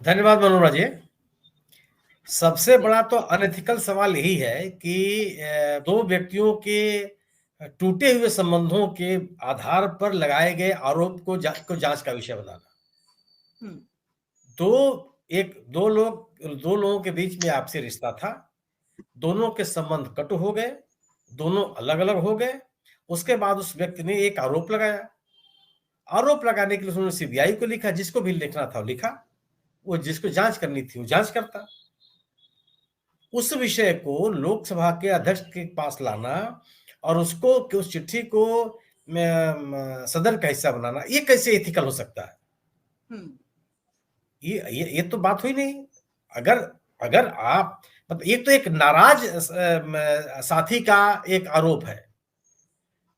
धन्यवाद मनोज जी। सबसे बड़ा तो अनएथिकल सवाल यही है कि दो व्यक्तियों के टूटे हुए संबंधों के आधार पर लगाए गए आरोप को जांच का विषय बनाना। हम्म। दो लोगों के बीच में आपसी रिश्ता था, दोनों के संबंध कटु हो गए, दोनों अलग अलग हो गए। उसके बाद उस व्यक्ति ने एक आरोप लगाया। आरोप लगाने के लिए उसने सीबीआई को लिखा, जिसको भी लिखना था लिखा, वो जिसको जांच करनी थी वो जांच करता। उस विषय को लोकसभा के अध्यक्ष के पास लाना और उसको उस चिट्ठी को सदन का हिस्सा बनाना, ये कैसे एथिकल हो सकता है? ये तो बात हुई नहीं। अगर अगर आप मतलब ये तो एक नाराज साथी का एक आरोप है,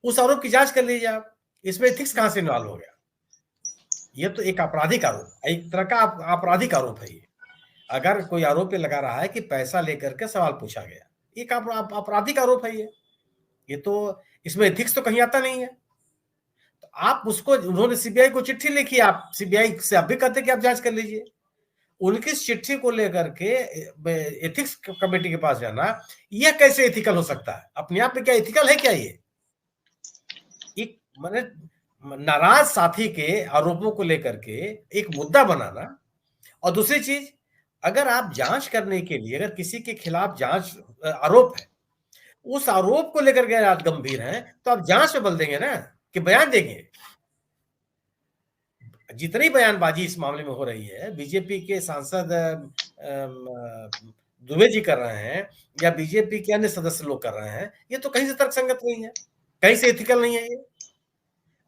उस आरोप की जांच कर लीजिए आप। इसमें एथिक्स कहां से इन्वॉल्व हो गया? ये तो एक आपराधिक आरोप, एक तरह का आपराधिक आरोप है ये। अगर कोई आरोप लगा रहा है कि पैसा लेकर के सवाल पूछा गया, एक आपराधिक आरोप है ये तो इसमें एथिक्स तो कहीं आता नहीं है। तो आप उसको, उन्होंने सीबीआई को चिट्ठी लिखी, आप सीबीआई से आप भी कहते कि आप जांच कर लीजिए। उनकी चिट्ठी को लेकर के एथिक्स कमेटी के पास जाना, यह कैसे एथिकल हो सकता है? अपने आप में क्या एथिकल है क्या ये? एक मैंने नाराज साथी के आरोपों को लेकर के एक मुद्दा बनाना। और दूसरी चीज, अगर आप जांच करने के लिए, अगर किसी के खिलाफ जांच आरोप है, उस आरोप को लेकर के आप गंभीर हैं, तो आप जांच में बल देंगे ना कि बयान देंगे। जितनी बयानबाजी इस मामले में हो रही है, बीजेपी के सांसद दुबे जी कर रहे हैं या बीजेपी के अन्य सदस्य लोग कर रहे हैं, ये तो कहीं से तर्कसंगत नहीं है, कहीं से एथिकल नहीं है ये।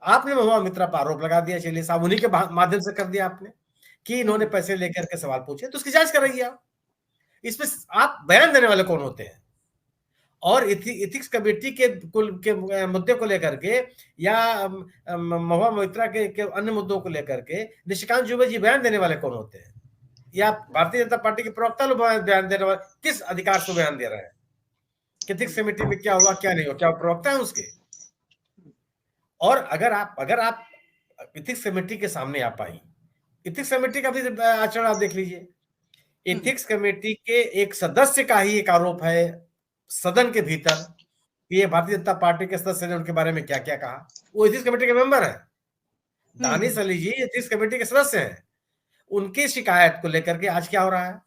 आपने महुआ मित्रा पर आरोप लगा दिया, चलिए साहब, उन्हीं के माध्यम से कर दिया आपने कि इन्होंने पैसे लेकर के सवाल पूछे, तो उसकी जांच कराइए आप। इसमें आप बयान देने वाले कौन होते हैं? और इथिक्स कमेटी के मुद्दे को लेकर के या महुआ मोइत्रा के अन्य मुद्दों को लेकर के निशिकांत दुबे जी बयान देने वाले कौन होते हैं? या भारतीय जनता पार्टी के प्रवक्ता लोग बयान देने वाले किस अधिकार से बयान दे रहे हैं कि इथिक्स कमेटी में क्या हुआ क्या नहीं हुआ? क्या प्रवक्ता है उसके? और अगर आप इथिक्स कमेटी के सामने आ पाई, इथिक्स कमेटी का भी आचरण आप देख लीजिए। इथिक्स कमेटी के एक सदस्य का ही एक आरोप है सदन के भीतर कि ये भारतीय जनता पार्टी के सदस्य ने उनके बारे में क्या क्या कहा। वो इथिक्स कमेटी के मेंबर है, दानिश अली जी इथिक्स कमेटी के सदस्य हैं। उनकी शिकायत को लेकर के आज क्या हो रहा है?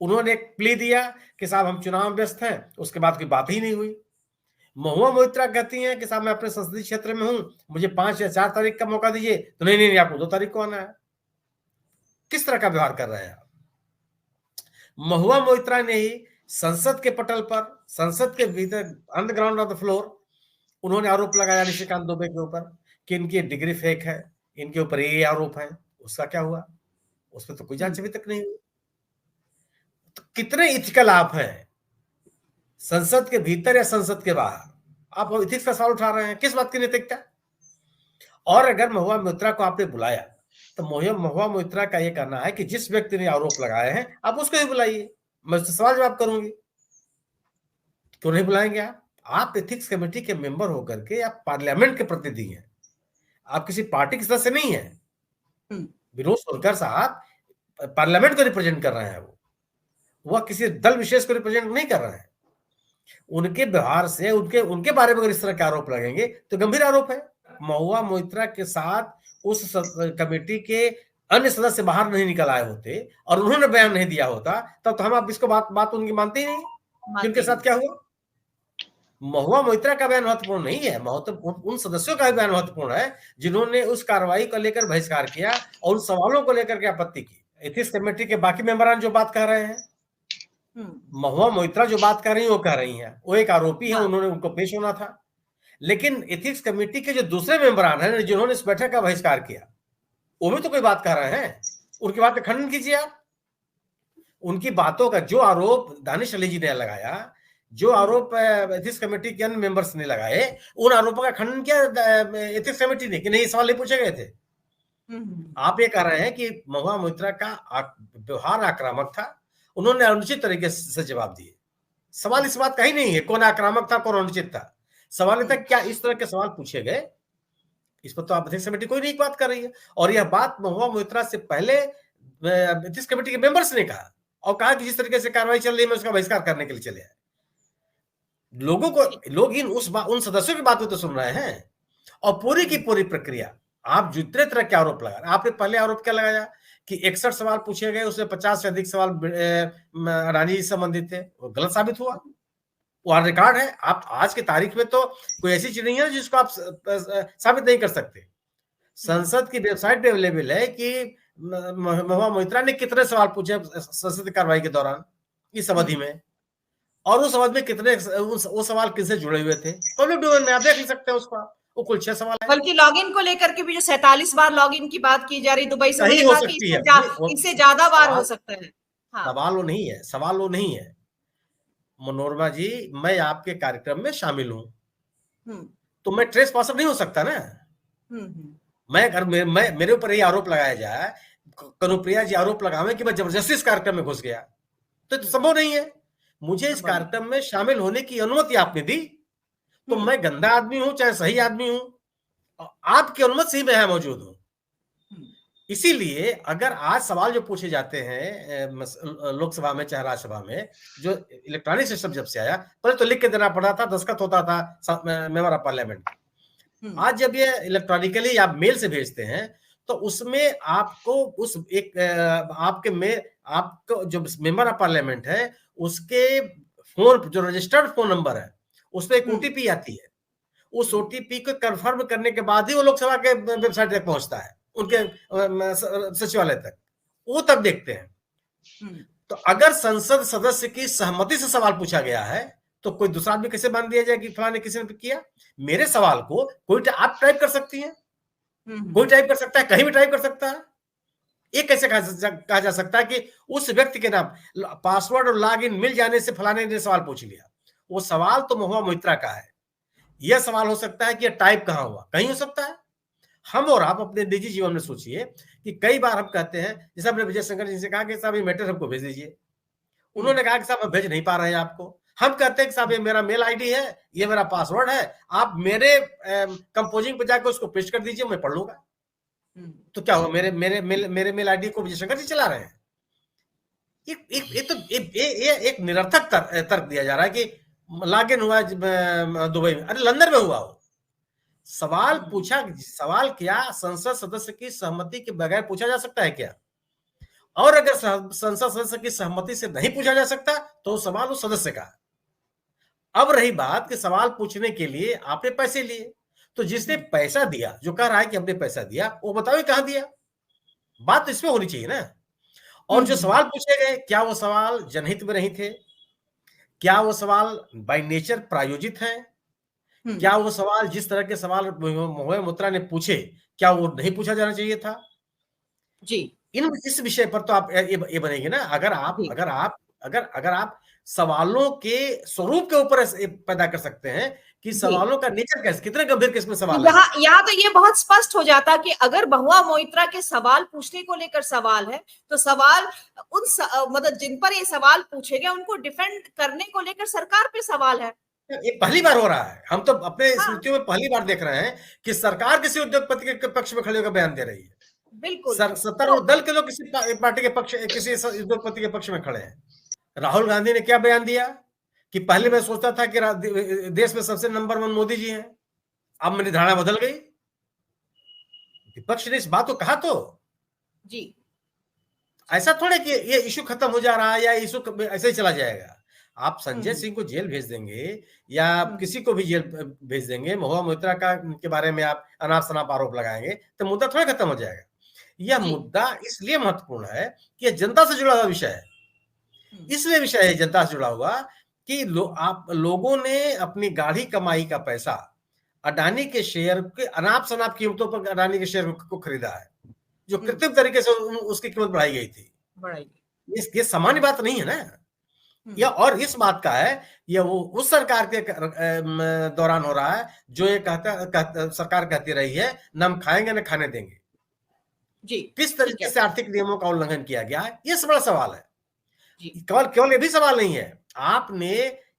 उन्होंने एक प्ली दिया कि साहब हम चुनाव में व्यस्त हैं, उसके बाद कोई बात ही नहीं हुई। महुआ मोइत्रा कहती हैं कि साहब मैं अपने संसदीय क्षेत्र में हूं, मुझे 5 या 4 तारीख का मौका दीजिए, तो नहीं नहीं नहीं, आपको 2 तारीख को आना है। किस तरह का व्यवहार कर रहे हैं आप? महुआ मोइत्रा ने ही संसद के पटल पर, संसद के भीतर, on the ground of the floor, उन्होंने आरोप लगाया निशिकांत दुबे के ऊपर कि इनकी डिग्री फेक है, इनके ऊपर ये आरोप है। उसका क्या हुआ? उस पर तो कोई जांच अभी तक नहीं हुई। तो कितने इथिकल आप हैं, संसद के भीतर या संसद के बाहर? आप इथिक्स का सवाल उठा रहे हैं, किस बात की नैतिकता? और अगर महुआ मोइत्रा को आपने बुलाया, तो महुआ मोइत्रा का यह कहना है कि जिस व्यक्ति ने आरोप लगाए हैं आप उसको ही बुलाइए, मैं उससे सवाल जवाब करूंगी। क्यों नहीं बुलाएंगे आप एथिक्स कमेटी के मेंबर होकर के आप पार्लियामेंट के प्रतिनिधि हैं, आप किसी पार्टी के सदस्य नहीं है। विनोद सोनकर साहब पार्लियामेंट को रिप्रेजेंट कर रहे हैं, वह किसी दल विशेष को रिप्रेजेंट नहीं कर रहे हैं। उनके व्यवहार से उनके बारे में अगर इस तरह के आरोप लगेंगे तो गंभीर आरोप है। महुआ मोइत्रा के साथ उस कमेटी के अन्य सदस्य बाहर नहीं निकल आए होते और उन्होंने बयान नहीं दिया होता, तब तो हम आप इसको बात उनकी मानते ही नहीं कि उनके साथ क्या हुआ। महुआ मोइत्रा का बयान महत्वपूर्ण नहीं है, महत्वपूर्ण उन सदस्यों का भी बयान महत्वपूर्ण है जिन्होंने उस कार्रवाई को लेकर बहिष्कार किया और उन सवालों को लेकर के आपत्ति की। एथिक्स कमेटी के बाकी मेंबरान जो बात कह रहे हैं, महुआ मोइत्रा जो बात कर रही है वो कह रही है, वो एक आरोपी है, उन्होंने उनको पेश होना था। लेकिन एथिक्स कमेटी के जो दूसरे मेंबरान हैं जिन्होंने इस बैठक का बहिष्कार किया, वो भी तो कोई बात कह रहे हैं, उनकी बात का खंडन कीजिए आप। उनकी बातों का जो आरोप दानिश अली जी ने लगाया, जो आरोप एथिक्स कमेटी के अन्य मेंबर्स ने लगाए, उन आरोपों का खंडन किया एथिक्स कमेटी ने कि नहीं सवाल नहीं पूछे गए थे। आप ये कह रहे हैं कि महुआ मोइत्रा का व्यवहार आक्रामक था, उन्होंने अनुचित तरीके से जवाब दिए। सवाल इस बात का ही नहीं है कौन आक्रामक था, कौन अनुचित था। सवाल था क्या इस तरह के सवाल पूछे गए? इस पर तो आप एथिक्स कमेटी कोई नहीं बात कर रही है। और यह बात महुआ मोइत्रा से पहले एथिक्स कमेटी के मेंबर्स ने कहा और कहा कि जिस तरीके से कार्रवाई चल रही है मैं उसका बहिष्कार करने के लिए चले आए। लोगों को, लोग उन सदस्यों की बात तो सुन रहे हैं और पूरी की पूरी प्रक्रिया, आप जितने तरह के आरोप लगा, आपने पहले आरोप क्या लगाया कि 61 सवाल पूछे गए, उसमें 50 से अधिक सवाल अडानी जी संबंधित थे, वो गलत साबित हुआ, वो ऑन रिकॉर्ड है। आप आज की तारीख में तो कोई ऐसी चीज नहीं है जिसको आप साबित नहीं कर सकते। संसद की वेबसाइट पे अवेलेबल है कि महुआ मोइत्रा ने कितने सवाल पूछे संसद कार्रवाई के दौरान इस अवधि में, और उस अवधि में कितने वो सवाल किससे जुड़े हुए थे, पब्लिक डोमेन में आप देख सकते हैं उसका। वो कुल 6 सवाल है। बल्कि लॉगिन को लेकर के भी जो 47 बार लॉगिन की बात की जा रही दुबई से, सही हो सकती है, इससे ज्यादा बार हो सकता है। हाँ। सवाल वो नहीं है, सवाल वो नहीं है मनोरमा जी, मैं आपके कार्यक्रम में शामिल हूं तो मैं ट्रेस पासर नहीं हो सकता ना। मैं अगर मेरे ऊपर ये आरोप लगाया जाए, कनुप्रिया जी आरोप लगावे कि मैं जबरदस्ती इस कार्यक्रम में घुस गया, तो संभव नहीं है। मुझे इस कार्यक्रम में शामिल होने की अनुमति आपने दी, तो मैं गंदा आदमी हूं चाहे सही आदमी हूं, आपकी अनुमति से ही मैं यहां मौजूद हूं। इसीलिए अगर आज सवाल जो पूछे जाते हैं लोकसभा में चाहे राज्यसभा में, जो इलेक्ट्रॉनिक सिस्टम जब से आया, पहले तो लिख के देना पड़ता था, दस्तखत होता था मेंबर ऑफ पार्लियामेंट। आज जब ये इलेक्ट्रॉनिकली आप मेल से भेजते हैं तो उसमें आपको उस एक आपके में आपको जो मेंबर ऑफ पार्लियामेंट है उसके फोन, जो रजिस्टर्ड फोन नंबर है, उस पर एक ओटीपी आती है। उस ओटीपी को कंफर्म करने के बाद ही वो लोकसभा के वेबसाइट तक पहुंचता है, उनके सचिवालय तक, वो तब देखते हैं। तो अगर संसद सदस्य की सहमति से सवाल पूछा गया है तो कोई दूसरा आदमी कैसे मान दिया जाए कि फलाने किसी ने किया? मेरे सवाल को कोई आप टाइप कर सकती हैं, कोई टाइप कर सकता है, कहीं भी टाइप कर सकता है। ये कैसे कहा जा सकता है कि उस व्यक्ति के नाम, पासवर्ड और लॉगिन मिल जाने से फलाने ने सवाल पूछ लिया? वो सवाल तो महुआ मोइत्रा का है। यह सवाल हो सकता है कि टाइप कहां हुआ, कहीं हो सकता है। हम और आप अपने निजी जीवन में सोचिए कि कई बार हम कहते हैं, जैसे हमने विजय शंकर जी से कहा कि साहब ये मैटर हमको भेज दीजिए, उन्होंने कहा कि साहब हम भेज नहीं पा रहे हैं आपको। हम कहते हैं कि साहब ये मेरा मेल आईडी है, ये मेरा पासवर्ड है, आप मेरे कंपोजिंग पे जाकर उसको पेस्ट कर दीजिए, मैं पढ़ लूंगा। तो क्या हुआ, मेरे मेल आईडी को विजय शंकर जी चला रहे हैं? एक निरर्थक तर्क दिया जा रहा है कि लॉगिन हुआ दुबई में, अरे लंदन में हुआ हो। सवाल पूछा, सवाल क्या संसद सदस्य की सहमति के बगैर पूछा जा सकता है क्या? और अगर संसद सदस्य की सहमति से नहीं पूछा जा सकता तो सवाल उस सदस्य का। अब रही बात कि सवाल पूछने के लिए आपने पैसे लिए, तो जिसने पैसा दिया, जो कह रहा है कि हमने पैसा दिया, वो बताओ कहां दिया? बात तो इसमें होनी चाहिए ना। और जो सवाल पूछे गए, क्या वो सवाल जनहित में नहीं थे? क्या वो सवाल बाय नेचर प्रायोजित है? क्या वो सवाल, जिस तरह के सवाल महुआ मोइत्रा ने पूछे, क्या वो नहीं पूछा जाना चाहिए था? जी, इस विषय पर तो आप ये बनेगी ना। अगर आप सवालों के स्वरूप के ऊपर पैदा कर सकते हैं कि सवालों का नेचर कैसे, कितने गंभीर किस्म के सवाल है। यहाँ तो ये बहुत स्पष्ट हो जाता कि अगर महुआ मोइत्रा के सवाल पूछने को लेकर सवाल है, तो सवाल मतलब जिन पर ये सवाल पूछे गए उनको डिफेंड करने को लेकर सरकार पे सवाल है। ये पहली बार हो रहा है। हम तो अपने स्मृतियों में पहली बार देख रहे हैं कि सरकार किसी उद्योगपति के पक्ष में खड़े होकर बयान दे रही है। बिल्कुल, सत्तारूढ़ दल के लोग किसी पार्टी के पक्ष, किसी उद्योगपति के पक्ष में खड़े हैं। राहुल गांधी ने क्या बयान दिया कि पहले मैं सोचता था कि देश में सबसे नंबर 1 मोदी जी हैं, अब मेरी धारणा बदल गई। विपक्ष ने इस बात को कहा तो जी, ऐसा थोड़े कि ये इशू खत्म हो जा रहा है या इशू ऐसे ही चला जाएगा। आप संजय सिंह को जेल भेज देंगे या किसी को भी जेल भेज देंगे, महुआ मोइत्रा के बारे में आप अनाप शनाप आरोप लगाएंगे तो मुद्दा थोड़ा खत्म हो जाएगा। यह मुद्दा इसलिए महत्वपूर्ण है कि यह जनता से जुड़ा हुआ विषय है। इसलिए विषय है जनता से जुड़ा हुआ कि आप लोगों ने अपनी गाढ़ी कमाई का पैसा अडानी के शेयर के अनाप शनाप कीमतों पर अडानी के शेयर को खरीदा है, जो कृत्रिम तरीके से उसकी कीमत बढ़ाई गई थी। ये सामान्य बात नहीं है ना। या और इस बात का है, यह वो उस सरकार के दौरान हो रहा है जो ये सरकार कहती रही है न हम खाएंगे न खाने देंगे। जी, किस तरीके से आर्थिक नियमों का उल्लंघन किया गया है, ये बड़ा सवाल है। केवल ये भी सवाल नहीं है, आपने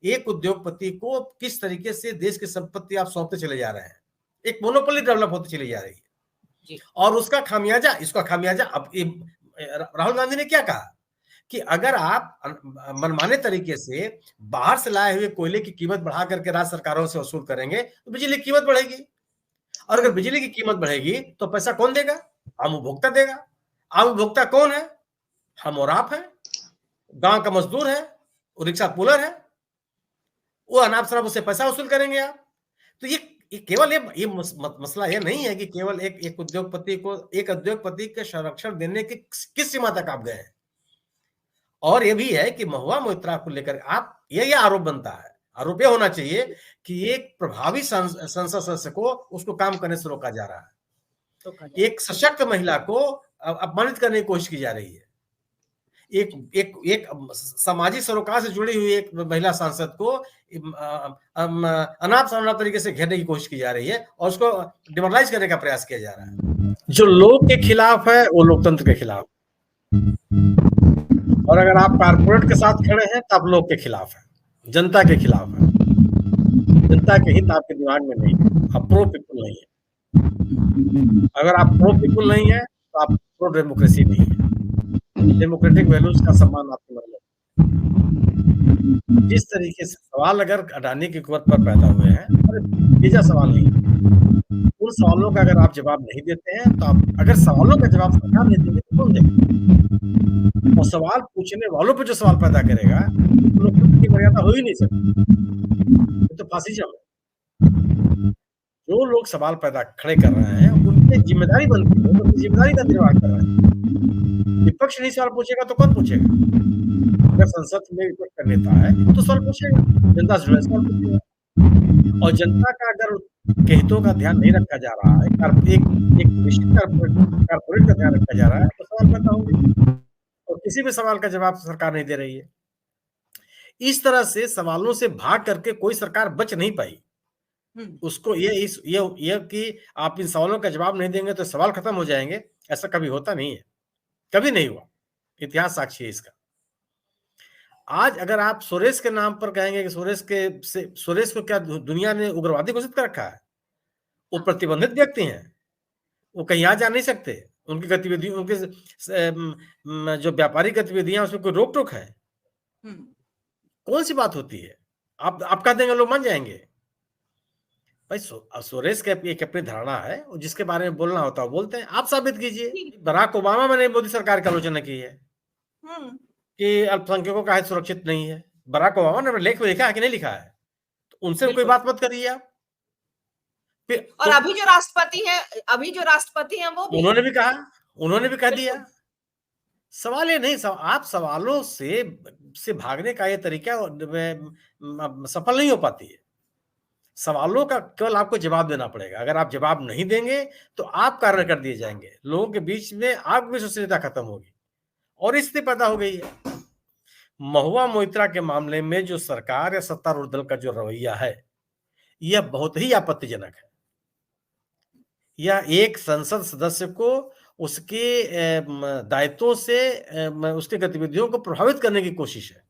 एक उद्योगपति को किस तरीके से देश की संपत्ति आप सौंपते चले जा रहे हैं, एक मोनोपोली डेवलप होती चली जा रही है। और उसका खामियाजा, इसका खामियाजा अब राहुल गांधी ने क्या कहा कि अगर आप मनमाने तरीके से बाहर से लाए हुए कोयले की कीमत बढ़ा करके राज्य सरकारों से वसूल करेंगे तो बिजली की कीमत बढ़ेगी, और अगर बिजली की कीमत बढ़ेगी तो पैसा कौन देगा? आम उपभोक्ता देगा। आम उपभोक्ता कौन है? हम और आप हैं, गांव का मजदूर है, रिक्शा पुलर है, वो अनाप शराब उससे पैसा वसूल करेंगे आप। तो ये केवल ये मसला ये नहीं है कि केवल एक उद्योगपति के संरक्षण देने की किस सीमा तक आप गए हैं, और ये भी है कि महुआ मोइत्रा को लेकर आप ये आरोप बनता है, आरोप ये होना चाहिए कि एक प्रभावी संसद सदस्य को उसको काम करने से रोका जा रहा है, एक सशक्त महिला को अपमानित करने की कोशिश की जा रही है, एक सामाजिक सरोकार से जुड़ी हुई एक महिला सांसद को अनाप शनाप तरीके से घेरने की कोशिश की जा रही है और उसको डिमोरलाइज करने का प्रयास किया जा रहा है। जो लोग के खिलाफ है वो लोकतंत्र के खिलाफ, और अगर आप कारपोरेट के साथ खड़े हैं तो आप लोग के खिलाफ है, जनता के खिलाफ है। जनता के हित आपके दिमाग में नहीं है, आप प्रो पीपुल नहीं है। अगर आप प्रो पीपुल नहीं है तो आप प्रो डेमोक्रेसी नहीं है, डेमोक्रेटिक वैल्यूज का सम्मान आपके मन में। जिस तरीके से सवाल अगर अडानी की कुवत पर पैदा हुए हैं, बेजा सवाल नहीं, उन सवालों का अगर आप जवाब नहीं देते हैं तो आप, अगर सवालों का जवाब सरकार नहीं देंगे तो कौन देगा? और सवाल पूछने वालों पे जो सवाल पैदा करेगा तो लोकतंत्र की मर्यादा हो ही नहीं सकती, तो फासिज्म है। जो लोग सवाल पैदा खड़े कर रहे हैं उनकी जिम्मेदारी बनती है, उनकी जिम्मेदारी का निर्वाह कर रहे हैं। विपक्ष नहीं सवाल पूछेगा तो कौन पूछेगा? अगर संसद में विपक्ष का नेता है तो सवाल पूछेगा, जनता से सवाल पूछेगा, और जनता का अगर के हितों का ध्यान नहीं रखा जा रहा है, एक निश्चित कारपोरेट का ध्यान रखा जा रहा है तो सवाल पैदा होंगे, और किसी भी सवाल का जवाब सरकार नहीं दे रही है। इस तरह से सवालों से भाग करके कोई सरकार बच नहीं पाई। उसको ये कि आप इन सवालों का जवाब नहीं देंगे तो सवाल खत्म हो जाएंगे, ऐसा कभी होता नहीं है, कभी नहीं हुआ, इतिहास साक्षी है इसका। आज अगर आप सुरेश के नाम पर कहेंगे कि सुरेश को क्या दुनिया ने उग्रवादी घोषित कर रखा है? वो प्रतिबंधित व्यक्ति हैं, वो कहीं आ जा नहीं सकते, उनकी गतिविधि, उनके जो व्यापारिक गतिविधियां उसमें कोई रोक टोक है? कौन सी बात होती है? आप कह देंगे लोग मान जाएंगे? भाई सुरेश का एक अपनी धारणा है, जिसके बारे में बोलना होता है बोलते हैं, आप साबित कीजिए। बराक ओबामा ने मोदी सरकार की आलोचना की है कि अल्पसंख्यकों का हित सुरक्षित नहीं है। बराक ओबामा ने लेख में लिखा है कि नहीं लिखा है? तो उनसे कोई बात मत करिए आप। और अभी जो राष्ट्रपति हैं वो भी उन्होंने भी कह दिया। सवाल ये नहीं, आप सवालों से भागने का ये तरीका सफल नहीं हो पाती है। सवालों का केवल आपको जवाब देना पड़ेगा। अगर आप जवाब नहीं देंगे तो आप कारण कर दिए जाएंगे, लोगों के बीच में आपकी विश्वसनीयता खत्म होगी, और स्थिति पैदा हो गई है। महुआ मोइत्रा के मामले में जो सरकार या सत्तारूढ़ दल का जो रवैया है, यह बहुत ही आपत्तिजनक है। यह एक संसद सदस्य को उसके दायित्वों से उसके गतिविधियों को प्रभावित करने की कोशिश है।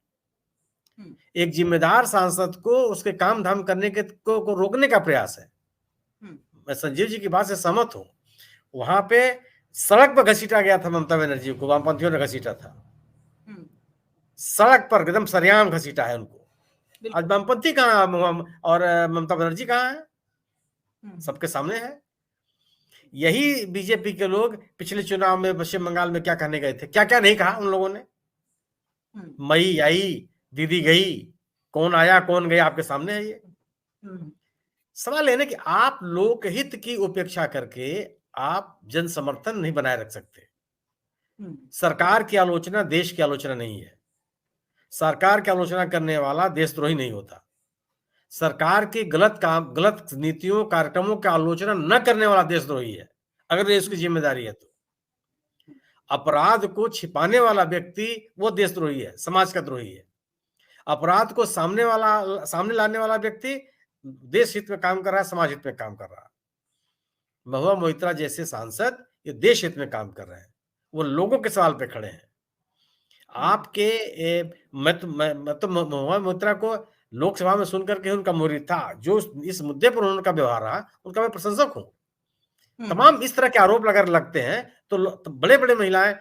एक जिम्मेदार सांसद को उसके काम धाम करने को रोकने का प्रयास है। मैं संजीव जी की बात से सहमत हूं। वहां पे सड़क पर घसीटा गया था ममता बनर्जी को, वामपंथियों ने घसीटा था, सड़क पर एकदम सरेआम घसीटा है उनको। आज वामपंथी कहाँ और ममता बनर्जी कहाँ है? सबके सामने है। यही बीजेपी के लोग पिछले चुनाव में पश्चिम बंगाल में क्या कहने गए थे, क्या क्या नहीं कहा उन लोगों ने। मई आई, दीदी गई, कौन आया कौन गया आपके सामने है। ये सवाल है ना कि आप लोकहित की उपेक्षा करके आप जन समर्थन नहीं बनाए रख सकते। सरकार की आलोचना देश की आलोचना नहीं है। सरकार की आलोचना करने वाला देशद्रोही नहीं होता। सरकार के गलत नीतियों कार्यक्रमों की आलोचना न करने वाला देशद्रोही है, अगर देश की जिम्मेदारी है तो। अपराध को छिपाने वाला व्यक्ति वो देशद्रोही है, समाज का द्रोही है। अपराध को सामने लाने वाला व्यक्ति देश हित में काम कर रहा है, समाज हित में काम कर रहा है। महुआ मोइत्रा जैसे सांसद ये देश हित में काम कर रहे हैं, वो लोगों के सवाल पे खड़े हैं। आपके मैं तो महुआ मोइत्रा को लोकसभा में सुनकर के उनका मुरीद था, जो इस मुद्दे पर उनका व्यवहार रहा, उनका मैं प्रशंसक हूं। तमाम इस तरह के आरोप अगर लगते हैं तो बड़े-बड़े महिलाएं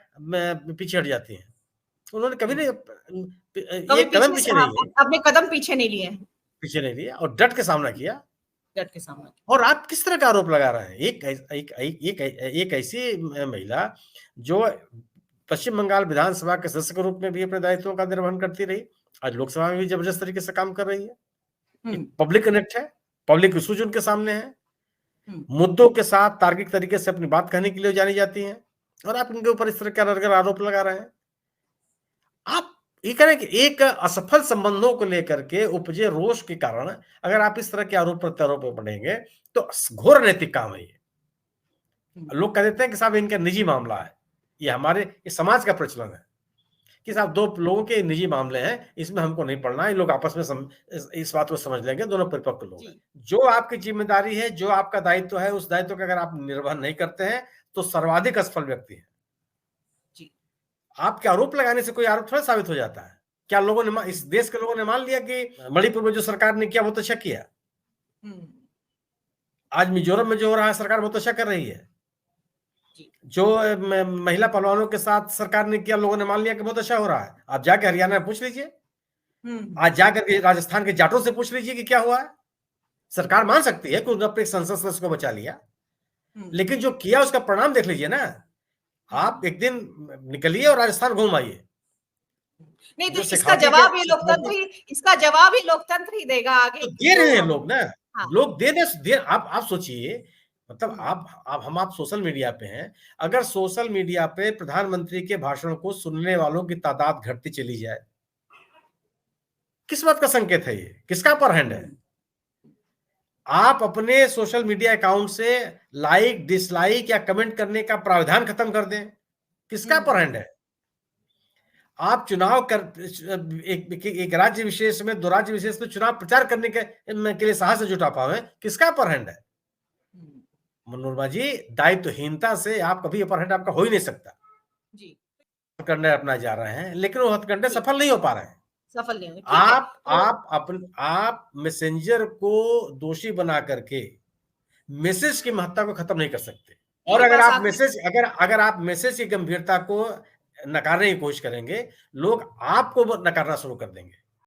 पीछे हट जाती हैं। उन्होंने कभी नहीं एक कदम पीछे नहीं गई, अपने कदम पीछे नहीं लिए हैं, पीछे नहीं लिया और डट के सामना किया। डट के सामना। और आप किस तरह का आरोप लगा रहे हैं? एक ऐसी महिला जो पश्चिम बंगाल विधानसभा के सदस्य के रूप में भी अपने दायित्वों का निर्वहन करती रही, आज लोकसभा में भी जबरदस्त तरीके से काम कर रही है। पब्लिक कनेक्ट है, पब्लिक इश्यूज उनके सामने है, मुद्दों के साथ तार्किक तरीके से अपनी बात कहने के लिए जानी जाती हैं, और आप इनके ऊपर इस तरह के आरोप लगा रहे हैं। आप ये कह रहे हैं कि एक असफल संबंधों को लेकर के उपजे रोष के कारण अगर आप इस तरह के आरोप प्रत्यारोप में पड़ेंगे तो घोर अनैतिक काम है ये। लोग कह देते हैं कि साहब इनका निजी मामला है, ये हमारे इस समाज का प्रचलन है कि साहब दो लोगों के निजी मामले हैं, इसमें हमको नहीं पढ़ना है, लोग आपस में इस बात को समझ लेंगे, दोनों परिपक्व लोग हैं। जो आपकी जिम्मेदारी है, जो आपका दायित्व है, उस दायित्व का अगर आप निर्वहन नहीं करते हैं तो सर्वाधिक असफल व्यक्ति है। आपके आरोप लगाने से कोई आरोप थोड़ा साबित हो जाता है। क्या लोगों ने, इस देश के लोगों ने मान लिया कि मणिपुर में जो सरकार ने किया बहुत अच्छा किया? आज मिजोरम में जो हो रहा है सरकार बहुत अच्छा कर रही है। जो महिला पहलवानों के साथ सरकार ने किया, लोगों ने मान लिया कि बहुत अच्छा हो रहा है। आप जाकर हरियाणा में पूछ लीजिए, आज जाकर के राजस्थान के जाटों से पूछ लीजिए कि क्या हुआ है। सरकार मान सकती है कि उन्होंने अपने संसद सदस्य को बचा लिया, लेकिन जो किया उसका परिणाम देख लीजिए ना। आप एक दिन निकलिए और राजस्थान घूम आइए। नहीं तो इसका जवाब ही लोकतंत्र ही देगा आगे। तो दे रहे हैं लोग ना। हाँ। लोग दे आप सोचिए, मतलब आप सोशल मीडिया पे हैं, अगर सोशल मीडिया पे प्रधानमंत्री के भाषण को सुनने वालों की तादाद घटती चली जाए, किस बात का संकेत है ये? किसका अपर हैंड है? आप अपने सोशल मीडिया अकाउंट से लाइक, डिसलाइक या कमेंट करने का प्रावधान खत्म कर दें, किसका अपर हैंड है? आप चुनाव कर एक राज्य विशेष में, दो राज्य विशेष में चुनाव प्रचार करने के लिए साहस से जुटा पाए, किसका अपर हैंड है? मनोरमा जी, दायित्वहीनता से आप कभी अपर हैंड आपका हो ही नहीं सकता। जी, हथकंडे अपना जा रहे हैं, लेकिन वो हथकंडे सफल नहीं हो पा रहे हैं। सफल नहीं। आप मैसेंजर को दोषी बना करके मैसेज की महत्ता को खत्म नहीं कर सकते। और अगर आप मैसेज की गंभीरता को नकारने की कोशिश करेंगे, लोग आपको नकारना शुरू कर देंगे।